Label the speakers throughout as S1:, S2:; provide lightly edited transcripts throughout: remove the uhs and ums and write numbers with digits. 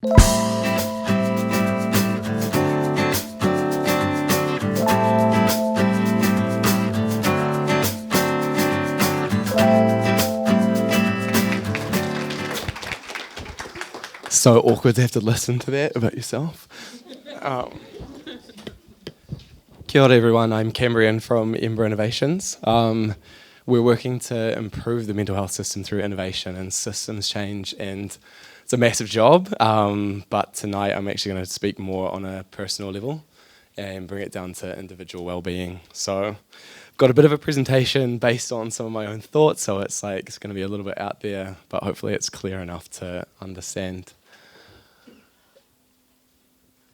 S1: So awkward to have to listen to that about yourself. Kia ora everyone, I'm Cambrian from Ember Innovations. We're working to improve the mental health system through innovation and systems change, and it's a massive job, but tonight I'm actually going to speak more on a personal level and bring it down to individual wellbeing. So I've got a bit of a presentation based on some of my own thoughts, so it's going to be a little bit out there, but hopefully it's clear enough to understand.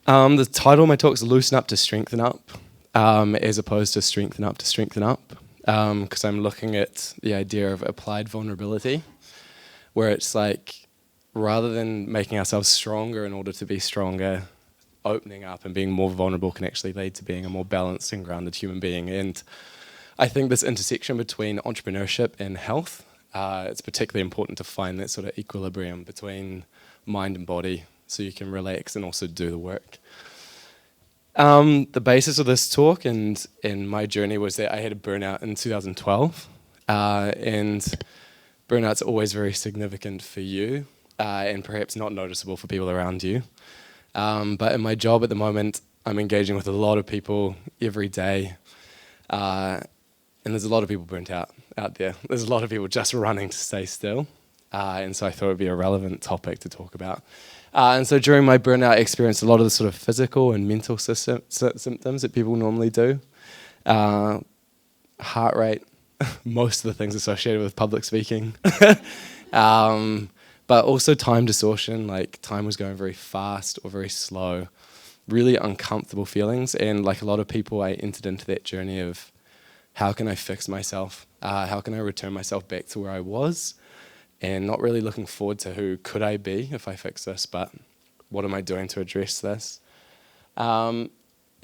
S1: The title of my talk is Loosen Up to Strengthen Up, as opposed to Strengthen Up to Strengthen Up, because I'm looking at the idea of applied vulnerability, where it's rather than making ourselves stronger in order to be stronger, opening up and being more vulnerable can actually lead to being a more balanced and grounded human being. And I think this intersection between entrepreneurship and health, it's particularly important to find that sort of equilibrium between mind and body, so you can relax and also do the work. The basis of this talk and my journey was that I had a burnout in 2012, and burnout's always very significant for you, and perhaps not noticeable for people around you. But in my job at the moment, I'm engaging with a lot of people every day, and there's a lot of people burnt out there. There's a lot of people just running to stay still, and so I thought it would be a relevant topic to talk about. And so during my burnout, I experienced a lot of the sort of physical and mental symptoms that people normally do. Heart rate, most of the things associated with public speaking. But also time distortion, time was going very fast or very slow. Really uncomfortable feelings, and a lot of people, I entered into that journey of how can I fix myself? How can I return myself back to where I was? And not really looking forward to who could I be if I fix this, but what am I doing to address this? And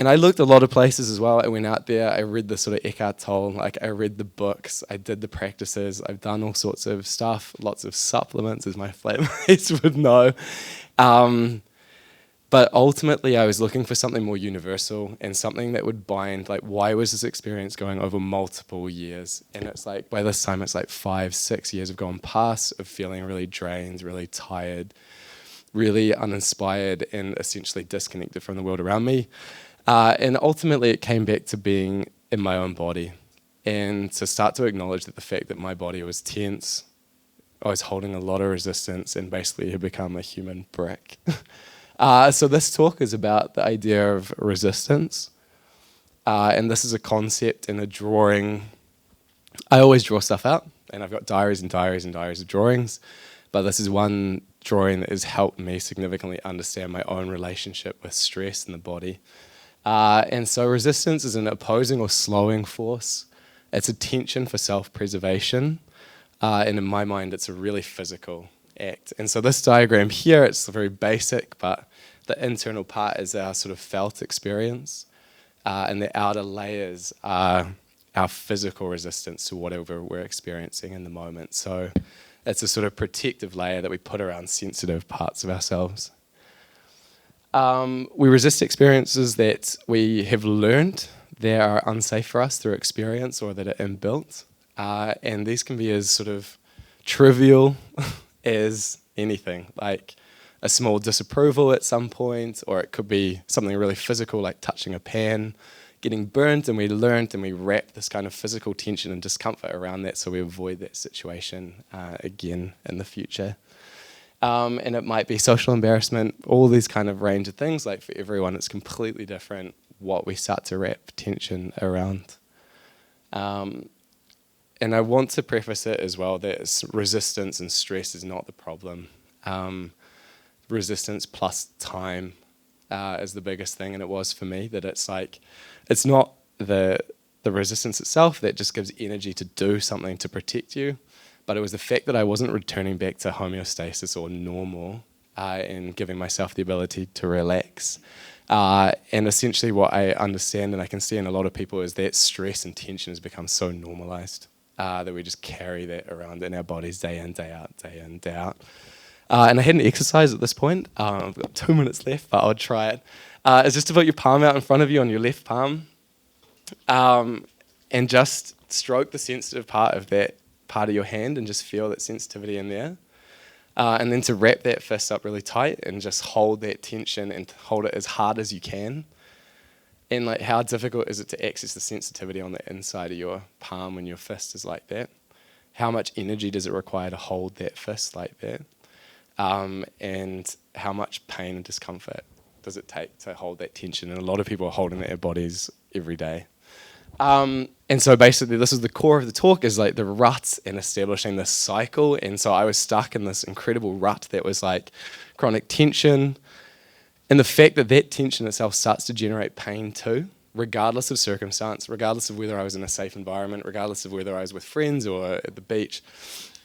S1: I looked a lot of places as well. I went out there, I read the sort of Eckhart Tolle, I read the books, I did the practices, I've done all sorts of stuff, lots of supplements, as my flatmates would know. But ultimately, I was looking for something more universal and something that would bind, why was this experience going over multiple years? And it's by this time, it's 5-6 years have gone past of feeling really drained, really tired, really uninspired, and essentially disconnected from the world around me. And ultimately, it came back to being in my own body and to start to acknowledge that the fact that my body was tense, I was holding a lot of resistance and basically had become a human brick. So this talk is about the idea of resistance, and this is a concept in a drawing. I always draw stuff out, and I've got diaries and diaries and diaries of drawings, but this is one drawing that has helped me significantly understand my own relationship with stress in the body. And so resistance is an opposing or slowing force. It's a tension for self-preservation, and in my mind, it's a really physical act. And so this diagram here, it's very basic, but the internal part is our sort of felt experience, and the outer layers are our physical resistance to whatever we're experiencing in the moment. So it's a sort of protective layer that we put around sensitive parts of ourselves. We resist experiences that we have learned that are unsafe for us through experience or that are inbuilt, and these can be as sort of trivial as anything, like a small disapproval at some point, or it could be something really physical like touching a pan, getting burnt, and we learned and we wrap this kind of physical tension and discomfort around that so we avoid that situation again in the future. And it might be social embarrassment, all these kind of range of things. For everyone, it's completely different what we start to wrap tension around. And I want to preface it as well that resistance and stress is not the problem. Resistance plus time is the biggest thing, and it was for me, that it's not the resistance itself that just gives energy to do something to protect you, but it was the fact that I wasn't returning back to homeostasis or normal and giving myself the ability to relax. And essentially what I understand, and I can see in a lot of people, is that stress and tension has become so normalized that we just carry that around in our bodies day in, day out, day in, day out. And I hadn't exercised at this point. I've got 2 minutes left, but I'll try it. It's just to put your palm out in front of you on your left palm, and just stroke the sensitive part of that part of your hand and just feel that sensitivity in there. And then to wrap that fist up really tight and just hold that tension and hold it as hard as you can. And like, how difficult is it to access the sensitivity on the inside of your palm when your fist is like that? How much energy does it require to hold that fist like that? And how much pain and discomfort does it take to hold that tension? And a lot of people are holding their bodies every day. And so basically this is the core of the talk, is like the rut and establishing this cycle. And so I was stuck in this incredible rut that was like chronic tension. And the fact that that tension itself starts to generate pain too, regardless of circumstance, regardless of whether I was in a safe environment, regardless of whether I was with friends or at the beach,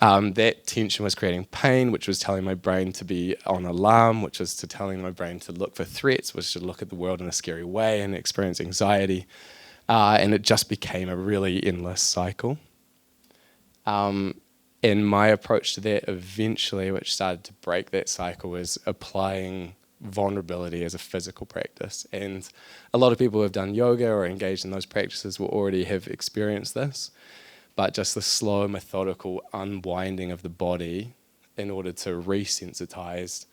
S1: that tension was creating pain, which was telling my brain to be on alarm, which was telling my brain to look for threats, which to look at the world in a scary way and experience anxiety. And it just became a really endless cycle. And my approach to that eventually, which started to break that cycle, was applying vulnerability as a physical practice. And a lot of people who have done yoga or engaged in those practices will already have experienced this, but just the slow, methodical unwinding of the body in order to resensitize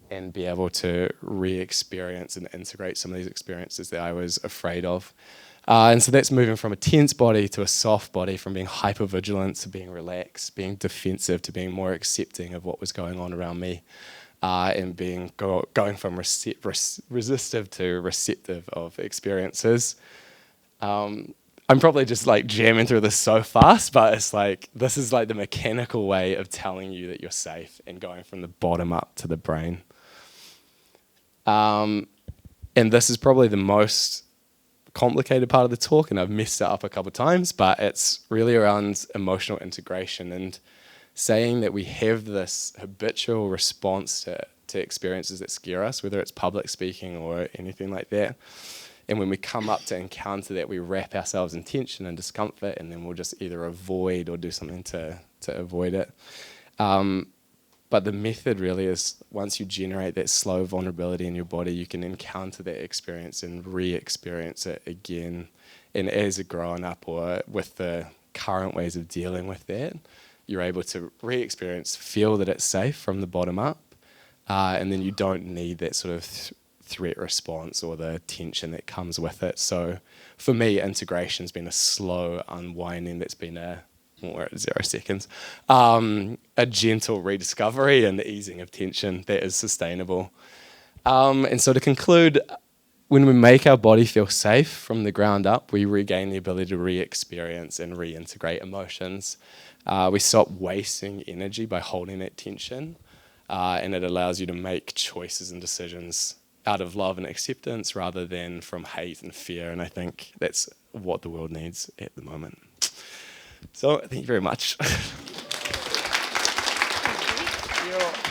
S1: and be able to re-experience and integrate some of these experiences that I was afraid of. And so that's moving from a tense body to a soft body, from being hypervigilant to being relaxed, being defensive to being more accepting of what was going on around me, and being going from resistive to receptive of experiences. I'm probably just like jamming through this so fast, but it's like, this is like the mechanical way of telling you that you're safe and going from the bottom up to the brain. And this is probably the most complicated part of the talk, and I've messed it up a couple of times, but it's really around emotional integration and saying that we have this habitual response to experiences that scare us, whether it's public speaking or anything like that. And when we come up to encounter that, we wrap ourselves in tension and discomfort, and then we'll just either avoid or do something to avoid it. But the method really is, once you generate that slow vulnerability in your body, you can encounter that experience and re-experience it again. And as a growing up, or with the current ways of dealing with that, you're able to re-experience, feel that it's safe from the bottom up, and then you don't need that sort of threat response or the tension that comes with it. So for me, integration's been a slow unwinding that's been we're at 0 seconds, a gentle rediscovery and the easing of tension that is sustainable. And so to conclude, when we make our body feel safe from the ground up, we regain the ability to re-experience and reintegrate emotions. We stop wasting energy by holding that tension, and it allows you to make choices and decisions out of love and acceptance rather than from hate and fear. And I think that's what the world needs at the moment. So thank you very much.
S2: Thank you.